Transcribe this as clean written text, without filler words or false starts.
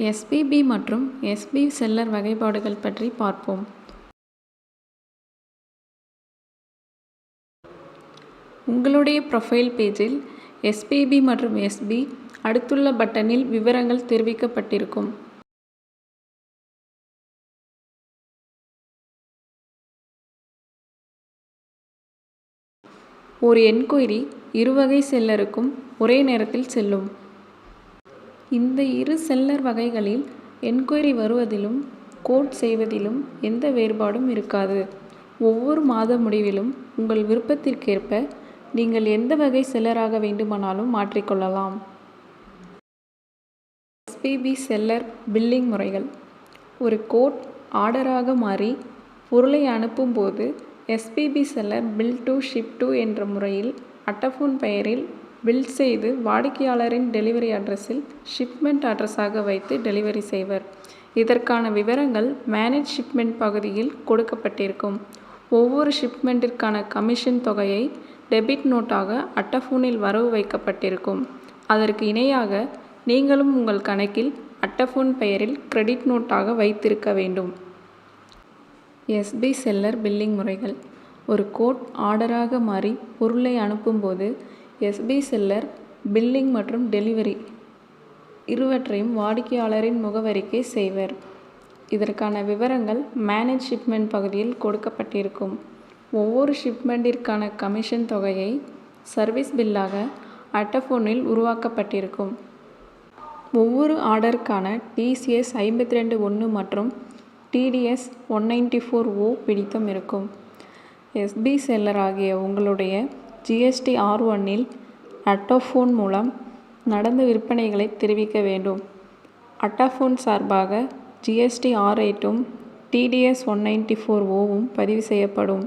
SPB மற்றும் SP seller வகைப்பாடுகள் பற்றி பார்ப்போம். உங்களுடைய ப்ரொஃபைல் பேஜில் எஸ்பிபி மற்றும் எஸ்பி அடுத்துள்ள பட்டனில் விவரங்கள் தெரிவிக்கப்பட்டிருக்கும். ஒரு என்கொயரி இருவகை செல்லருக்கும் ஒரே நேரத்தில் செல்லும். இந்த இரு செல்லர் வகைகளில் என்கொயரி வருவதிலும் கோட் செய்வதிலும் எந்த வேறுபாடும் இருக்காது. ஒவ்வொரு மாத முடிவிலும் உங்கள் விருப்பத்திற்கேற்ப நீங்கள் எந்த வகை செல்லராக வேண்டுமானாலும் மாற்றிக்கொள்ளலாம். எஸ்பிபி செல்லர் பில்லிங் முறைகள். ஒரு கோட் ஆர்டராக மாறி பொருளை அனுப்பும் போது எஸ்பிபி seller bill to ship to என்ற முறையில் அட்டஃபோன் பெயரில் பில் செய்து வாடிக்கையாளரின் டெலிவரி அட்ரஸில் ஷிப்மெண்ட் அட்ரஸாக வைத்து டெலிவரி செய்வர். இதற்கான விவரங்கள் மேனேஜ் ஷிப்மெண்ட் பகுதியில் கொடுக்கப்பட்டிருக்கும். ஒவ்வொரு ஷிப்மெண்ட்டிற்கான கமிஷன் தொகையை டெபிட் நோட்டாக அட்டஃபோனில் வரவு வைக்கப்பட்டிருக்கும். அதற்கு இணையாக நீங்களும் உங்கள் கணக்கில் அட்டஃபோன் பெயரில் கிரெடிட் நோட்டாக வைத்திருக்க வேண்டும். எஸ்பி செல்லர் பில்லிங் முறைகள். ஒரு கோட் ஆர்டராக மாறி பொருளை அனுப்பும்போது எஸ்பி செல்லர் பில்லிங் மற்றும் டெலிவரி இருவற்றையும் வாடிக்கையாளரின் முகவரிக்கே செய்வர். இதற்கான விவரங்கள் மேனேஜ் ஷிப்மெண்ட் பகுதியில் கொடுக்கப்பட்டிருக்கும். ஒவ்வொரு ஷிப்மெண்ட்டிற்கான கமிஷன் தொகையை சர்வீஸ் பில்லாக அட்டஃபோனில் உருவாக்கப்பட்டிருக்கும். ஒவ்வொரு ஆர்டருக்கான டிசிஎஸ் 52(1) மற்றும் டிடிஎஸ் 194(0) பிடித்தம் இருக்கும். எஸ்பி செல்லர் ஆகிய உங்களுடைய ஜிஎஸ்டி R1 அட்டஃபோன் மூலம் நடந்த விற்பனைகளை தெரிவிக்க வேண்டும். அட்டஃபோன் சார்பாக ஜிஎஸ்டி R8 டிடிஎஸ் 194(0) பதிவு செய்யப்படும்.